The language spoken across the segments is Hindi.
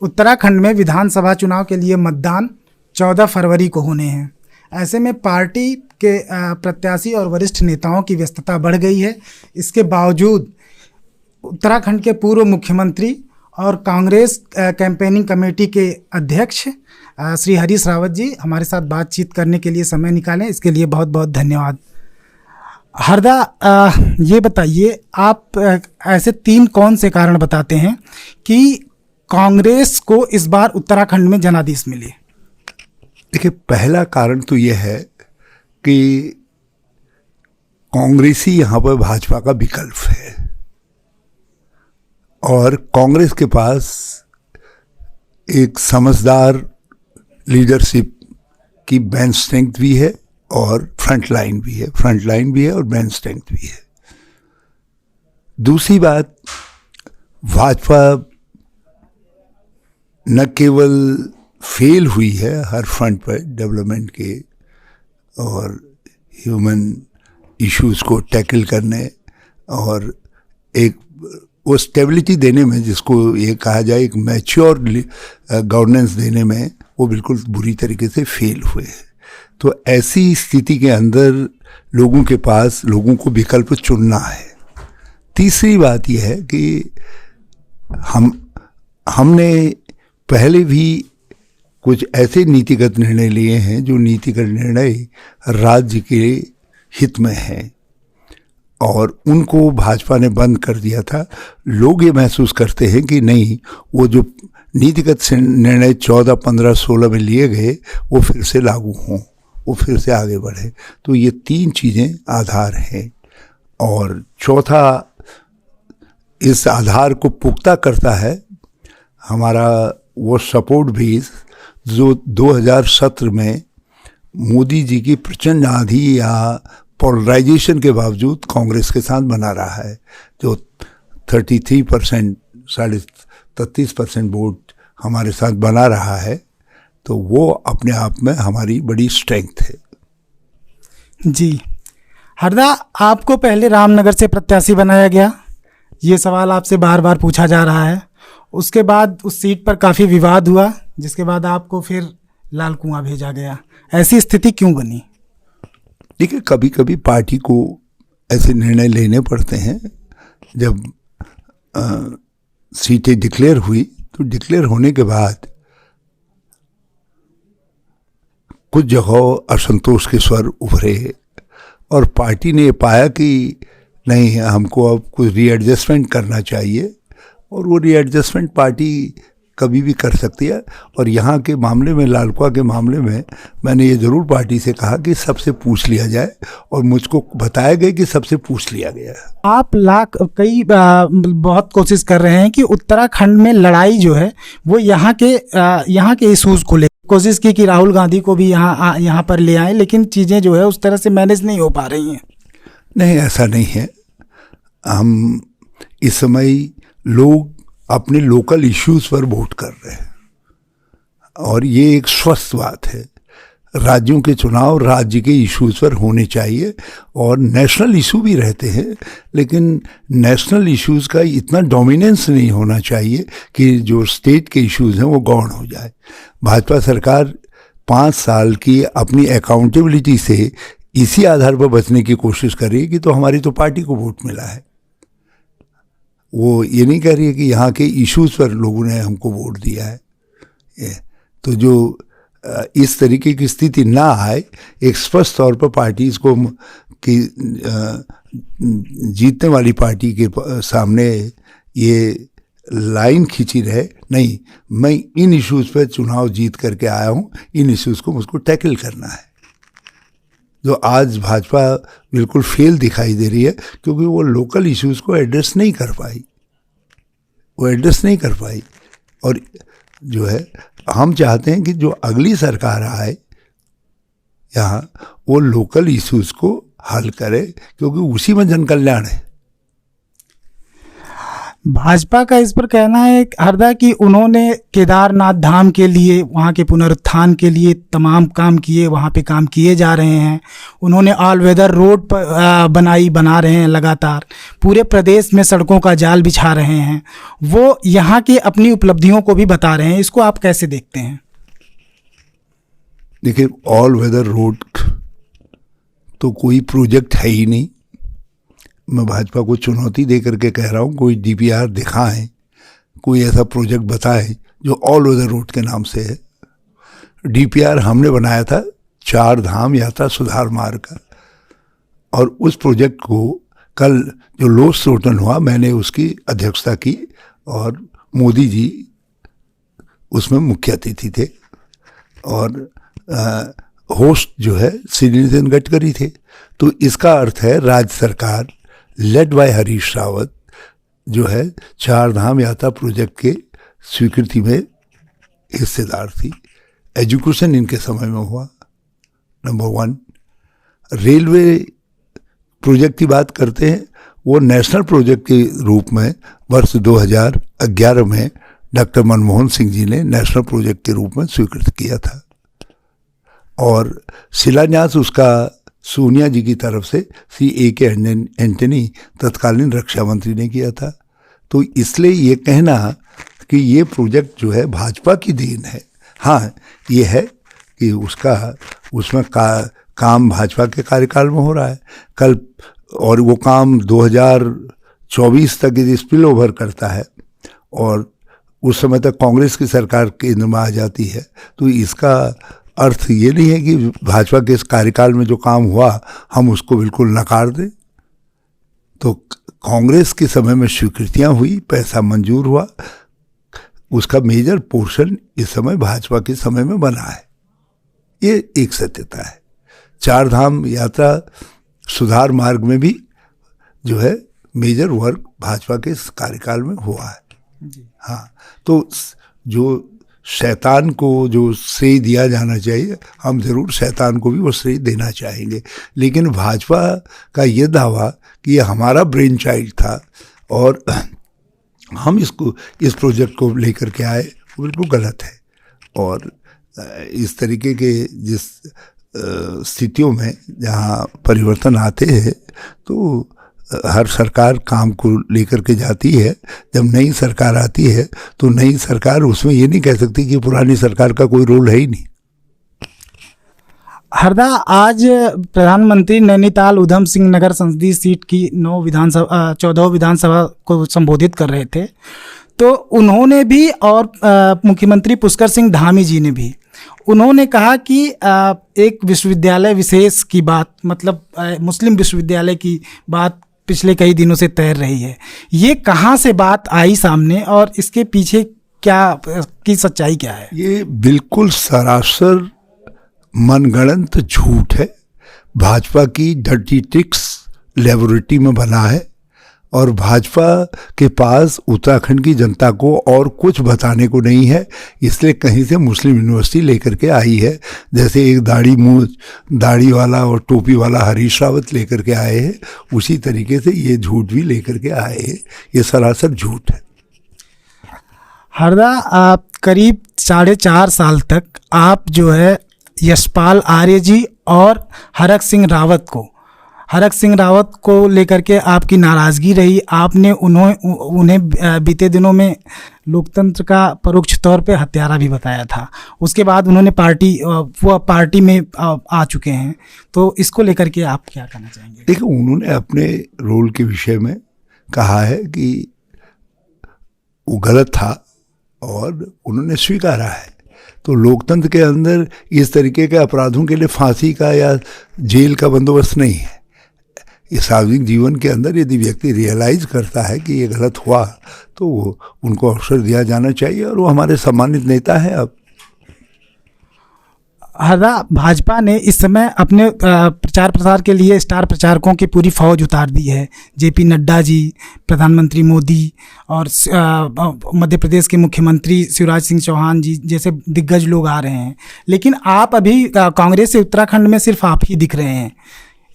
उत्तराखंड में विधानसभा चुनाव के लिए मतदान 14 फरवरी को होने हैं। ऐसे में पार्टी के प्रत्याशी और वरिष्ठ नेताओं की व्यस्तता बढ़ गई है। इसके बावजूद उत्तराखंड के पूर्व मुख्यमंत्री और कांग्रेस कैंपेनिंग कमेटी के अध्यक्ष श्री हरीश रावत जी हमारे साथ बातचीत करने के लिए समय निकालें, इसके लिए बहुत बहुत धन्यवाद। हरदा, ये बताइए, आप ऐसे 3 कौन से कारण बताते हैं कि कांग्रेस को इस बार उत्तराखंड में जनादेश मिले? देखिए, पहला कारण तो यह है कि कांग्रेसी यहाँ पर भाजपा का विकल्प है और कांग्रेस के पास एक समझदार लीडरशिप की बेंच स्ट्रेंथ भी है और फ्रंट लाइन भी है और बेंच स्ट्रेंथ भी है। दूसरी बात, भाजपा न केवल फेल हुई है हर फ्रंट पर डेवलपमेंट के और ह्यूमन इश्यूज को टैकल करने और एक वो स्टेबिलिटी देने में, जिसको ये कहा जाए एक मैच्योर गवर्नेंस देने में, वो बिल्कुल बुरी तरीके से फेल हुए। तो ऐसी स्थिति के अंदर लोगों के पास लोगों को विकल्प चुनना है। तीसरी बात यह है कि हमने पहले भी कुछ ऐसे नीतिगत निर्णय लिए हैं जो नीतिगत निर्णय राज्य के हित में हैं और उनको भाजपा ने बंद कर दिया था। लोग ये महसूस करते हैं कि नहीं, वो जो नीतिगत निर्णय 14, 15, 16 में लिए गए वो फिर से लागू हों, वो फिर से आगे बढ़े। तो ये 3 चीज़ें आधार हैं। और चौथा, इस आधार को पुख्ता करता है हमारा वो सपोर्ट बेस जो 2017 में मोदी जी की प्रचंड आंधी या पोलराइजेशन के बावजूद कांग्रेस के साथ बना रहा है, जो 33%, 33% वोट हमारे साथ बना रहा है। तो वो अपने आप में हमारी बड़ी स्ट्रेंथ है। जी हरदा, आपको पहले रामनगर से प्रत्याशी बनाया गया, ये सवाल आपसे बार बार पूछा जा रहा है। उसके बाद उस सीट पर काफ़ी विवाद हुआ, जिसके बाद आपको फिर लाल कुआं भेजा गया। ऐसी स्थिति क्यों बनी? देखिए, कभी कभी पार्टी को ऐसे निर्णय लेने पड़ते हैं। जब सीटें डिक्लेयर हुई तो डिक्लेयर होने के बाद कुछ जगहों असंतोष के स्वर उभरे और पार्टी ने पाया कि नहीं, हमको अब कुछ रीएडजस्टमेंट करना चाहिए और वो रीएडजस्टमेंट पार्टी कभी भी कर सकती है। और यहाँ के मामले में, लाल कुआं के मामले में, मैंने ये ज़रूर पार्टी से कहा कि सबसे पूछ लिया जाए और मुझको बताया गया कि सबसे पूछ लिया गया। आप बहुत कोशिश कर रहे हैं कि उत्तराखंड में लड़ाई जो है वो यहाँ के इशूज़ को ले कोशिश की कि राहुल गांधी को भी यहाँ पर ले आए, लेकिन चीज़ें जो है उस तरह से मैनेज नहीं हो पा रही हैं। नहीं, ऐसा नहीं है। हम इस समय लोग अपने लोकल इश्यूज पर वोट कर रहे हैं और ये एक स्वस्थ बात है। राज्यों के चुनाव राज्य के इश्यूज पर होने चाहिए और नेशनल इशू भी रहते हैं, लेकिन नेशनल इश्यूज का इतना डोमिनेंस नहीं होना चाहिए कि जो स्टेट के इश्यूज हैं वो गौण हो जाए। भाजपा सरकार 5 साल की अपनी अकाउंटेबिलिटी से इसी आधार पर बचने की कोशिश कर रही है कि तो हमारी तो पार्टी को वोट मिला है। वो ये नहीं कह रही है कि यहाँ के इश्यूज पर लोगों ने हमको वोट दिया है। तो जो इस तरीके की स्थिति ना आए, एक स्पष्ट तौर पर पार्टी इसको कि जीतने वाली पार्टी के सामने ये लाइन खींची रहे, नहीं, मैं इन इश्यूज पर चुनाव जीत करके आया हूँ, इन इश्यूज को मुझको टैकल करना है। जो आज भाजपा बिल्कुल फेल दिखाई दे रही है क्योंकि वो लोकल इश्यूज को एड्रेस नहीं कर पाई। और जो है, हम चाहते हैं कि जो अगली सरकार आए यहाँ, वो लोकल इश्यूज को हल करे क्योंकि उसी में जन कल्याण है। भाजपा का इस पर कहना है हरदा कि उन्होंने केदारनाथ धाम के लिए, वहाँ के पुनरुत्थान के लिए तमाम काम किए, वहाँ पे काम किए जा रहे हैं। उन्होंने ऑल वेदर रोड पर बना रहे हैं, लगातार पूरे प्रदेश में सड़कों का जाल बिछा रहे हैं। वो यहाँ की अपनी उपलब्धियों को भी बता रहे हैं। इसको आप कैसे देखते हैं? देखिए, ऑल वेदर रोड तो कोई प्रोजेक्ट है ही नहीं। मैं भाजपा को चुनौती दे करके कह रहा हूँ, कोई डीपीआर दिखाएं, कोई ऐसा प्रोजेक्ट बताएं जो ऑल वेदर रोड के नाम से है। डीपीआर हमने बनाया था 4 धाम यात्रा सुधार मार्ग का, और उस प्रोजेक्ट को कल जो लोकसोटन हुआ, मैंने उसकी अध्यक्षता की और मोदी जी उसमें मुख्य अतिथि थे, और होस्ट जो है श्री नितिन गडकरी थे। तो इसका अर्थ है राज्य सरकार लेड बाय हरीश रावत जो है 4 धाम यात्रा प्रोजेक्ट के स्वीकृति में हिस्सेदार थी। एजुकेशन इनके समय में हुआ, नंबर 1। रेलवे प्रोजेक्ट की बात करते हैं, वो नेशनल प्रोजेक्ट के रूप में वर्ष 2011 में डॉक्टर मनमोहन सिंह जी ने नेशनल प्रोजेक्ट के रूप में स्वीकृत किया था, और शिलान्यास उसका सोनिया जी की तरफ से श्री A.K. एंटनी तत्कालीन रक्षा मंत्री ने किया था। तो इसलिए ये कहना कि ये प्रोजेक्ट जो है भाजपा की देन है, हाँ ये है कि उसमें काम भाजपा के कार्यकाल में हो रहा है कल, और वो काम 2024 तक यदि स्पिल ओवर करता है और उस समय तक कांग्रेस की सरकार केंद्र में आ जाती है, तो इसका अर्थ ये नहीं है कि भाजपा के इस कार्यकाल में जो काम हुआ हम उसको बिल्कुल नकार दें। तो कांग्रेस के समय में स्वीकृतियां हुई, पैसा मंजूर हुआ, उसका मेजर पोर्शन इस समय भाजपा के समय में बना है। ये एक सत्यता है। 4 धाम यात्रा सुधार मार्ग में भी जो है मेजर वर्क भाजपा के इस कार्यकाल में हुआ है। हाँ, तो जो शैतान को जो श्रेय दिया जाना चाहिए, हम ज़रूर शैतान को भी वो श्रेय देना चाहेंगे, लेकिन भाजपा का ये दावा कि ये हमारा ब्रेन चाइल्ड था और हम इस प्रोजेक्ट को लेकर के आए, वो बिल्कुल गलत है। और इस तरीके के जिस स्थितियों में जहाँ परिवर्तन आते हैं, तो हर सरकार काम को लेकर के जाती है। जब नई सरकार आती है तो नई सरकार उसमें ये नहीं कह सकती कि पुरानी सरकार का कोई रोल है ही नहीं। हरदा, आज प्रधानमंत्री नैनीताल उधम सिंह नगर संसदीय सीट की 14 विधानसभा को संबोधित कर रहे थे, तो उन्होंने भी और मुख्यमंत्री पुष्कर सिंह धामी जी ने भी उन्होंने कहा कि एक विश्वविद्यालय विशेष की बात, मतलब मुस्लिम विश्वविद्यालय की बात पिछले कई दिनों से तैर रही है। ये कहाँ से बात आई सामने और इसके पीछे क्या की सच्चाई क्या है? ये बिल्कुल सरासर मनगढ़ंत झूठ है। भाजपा की डर्टी ट्रिक्स लेबोरेटरी में बना है, और भाजपा के पास उत्तराखंड की जनता को और कुछ बताने को नहीं है, इसलिए कहीं से मुस्लिम यूनिवर्सिटी लेकर के आई है। जैसे एक दाढ़ी वाला और टोपी वाला हरीश रावत लेकर के आए हैं, उसी तरीके से ये झूठ भी लेकर के आए हैं। ये सरासर झूठ है। हरदा, आप करीब 4.5 साल तक आप जो है यशपाल आर्य जी और हरक सिंह रावत को लेकर के आपकी नाराज़गी रही। आपने उन्हें बीते दिनों में लोकतंत्र का परोक्ष तौर पे हत्यारा भी बताया था। उसके बाद उन्होंने पार्टी में आ चुके हैं, तो इसको लेकर के आप क्या कहना चाहेंगे? देखो, उन्होंने अपने रोल के विषय में कहा है कि वो गलत था और उन्होंने स्वीकारा है। तो लोकतंत्र के अंदर इस तरीके के अपराधों के लिए फांसी का या जेल का बंदोबस्त नहीं है। ये सार्वजनिक जीवन के अंदर यदि व्यक्ति रियलाइज करता है कि ये गलत हुआ, तो उनको अवसर दिया जाना चाहिए, और वो हमारे सम्मानित नेता हैं। अब हरदा, भाजपा ने इस समय अपने प्रचार प्रसार के लिए स्टार प्रचारकों की पूरी फौज उतार दी है। JP नड्डा जी, प्रधानमंत्री मोदी और मध्य प्रदेश के मुख्यमंत्री शिवराज सिंह चौहान जी जैसे दिग्गज लोग आ रहे हैं, लेकिन आप अभी कांग्रेस से उत्तराखंड में सिर्फ आप ही दिख रहे हैं।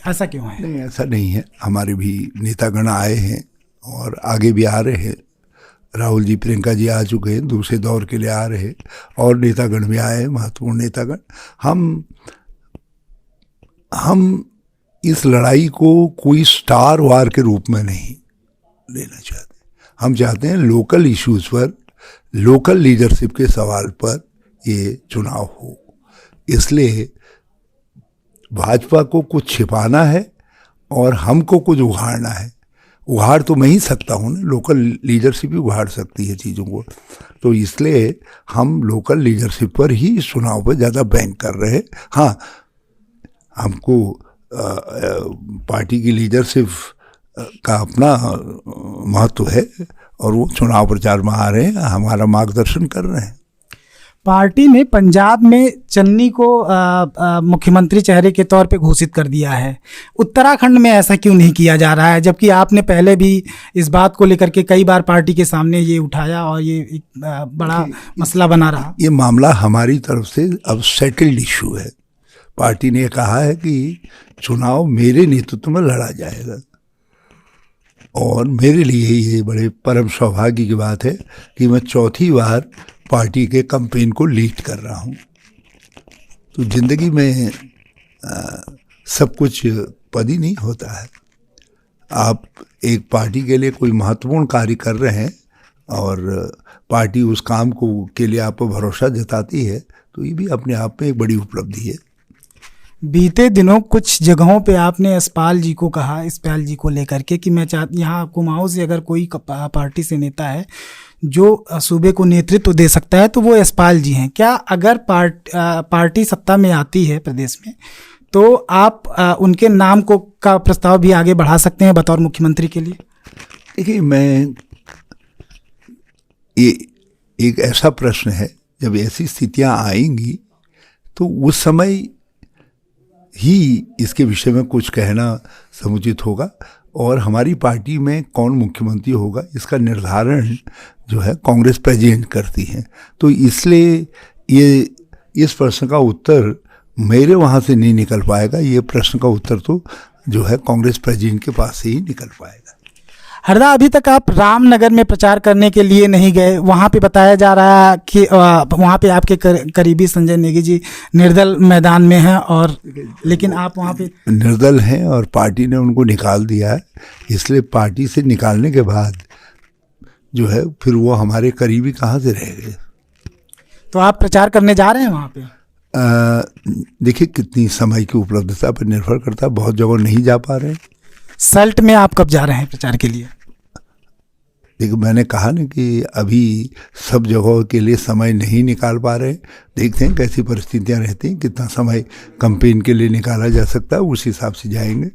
ऐसा क्यों है? नहीं, ऐसा नहीं है। हमारे भी नेतागण आए हैं और आगे भी आ रहे हैं। राहुल जी, प्रियंका जी आ चुके हैं, दूसरे दौर के लिए आ रहे हैं, और नेतागण भी आए हैं, महत्वपूर्ण नेतागण। हम इस लड़ाई को कोई स्टार वार के रूप में नहीं लेना चाहते। हम चाहते हैं लोकल इश्यूज पर, लोकल लीडरशिप के सवाल पर ये चुनाव हो। इसलिए भाजपा को कुछ छिपाना है और हमको कुछ उघाड़ना है। उघाड़ तो मैं ही सकता हूँ ना, लोकल लीडरशिप ही उघाड़ सकती है चीज़ों को। तो इसलिए हम लोकल लीडरशिप पर ही इस चुनाव पर ज़्यादा बैंक कर रहे हैं। हाँ, हमको पार्टी की लीडरशिप का अपना महत्व है और वो चुनाव प्रचार में आ रहे हैं, हमारा मार्गदर्शन कर रहे हैं। पार्टी ने पंजाब में चन्नी को मुख्यमंत्री चेहरे के तौर पे घोषित कर दिया है। उत्तराखंड में ऐसा क्यों नहीं किया जा रहा है, जबकि आपने पहले भी इस बात को लेकर के कई बार पार्टी के सामने ये उठाया और ये एक बड़ा मसला बना रहा? ये मामला हमारी तरफ से अब सेटल्ड इशू है। पार्टी ने कहा है कि चुनाव मेरे नेतृत्व में लड़ा जाएगा और मेरे लिए ये बड़े परम सौभाग्य की बात है कि मैं चौथी बार पार्टी के कैंपेन को लीड कर रहा हूँ। तो जिंदगी में सब कुछ पद ही नहीं होता है। आप एक पार्टी के लिए कोई महत्वपूर्ण कार्य कर रहे हैं और पार्टी उस काम को के लिए आप पर भरोसा जताती है, तो ये भी अपने आप में एक बड़ी उपलब्धि है। बीते दिनों कुछ जगहों पे आपने यशपाल जी को कहा, यशपाल जी को लेकर के, कि मैं यहाँ कुमाऊं से अगर कोई पार्टी से नेता है जो सूबे को नेतृत्व दे सकता है तो वो यशपाल जी हैं। क्या अगर पार्टी सत्ता में आती है प्रदेश में तो आप उनके नाम को का प्रस्ताव भी आगे बढ़ा सकते हैं बतौर मुख्यमंत्री के लिए? देखिए, ये एक ऐसा प्रश्न है, जब ऐसी स्थितियां आएंगी तो उस समय ही इसके विषय में कुछ कहना समुचित होगा। और हमारी पार्टी में कौन मुख्यमंत्री होगा इसका निर्धारण जो है कांग्रेस प्रेसिडेंट करती है। तो इसलिए इस प्रश्न का उत्तर मेरे वहाँ से नहीं निकल पाएगा। ये प्रश्न का उत्तर तो जो है कांग्रेस प्रेसिडेंट के पास से ही निकल पाएगा। हरदा, अभी तक आप रामनगर में प्रचार करने के लिए नहीं गए। वहाँ पे बताया जा रहा है कि वहाँ पे आपके करीबी संजय नेगी जी निर्दल मैदान में हैं, और लेकिन आप वहाँ पे निर्दल हैं और पार्टी ने उनको निकाल दिया है। इसलिए पार्टी से निकालने के बाद जो है फिर वो हमारे करीबी कहाँ से रह गए। तो आप प्रचार करने जा रहे हैं वहाँ पे? देखिए, कितनी समय की उपलब्धता पर निर्भर करता है। बहुत जगह नहीं जा पा रहे हैं। सल्ट में आप कब जा रहे हैं प्रचार के लिए? देखिए, मैंने कहा ना कि अभी सब जगहों के लिए समय नहीं निकाल पा रहे। देखते हैं कैसी परिस्थितियां रहती हैं, कितना समय कैंपेन के लिए निकाला जा सकता है, उस हिसाब से जाएंगे।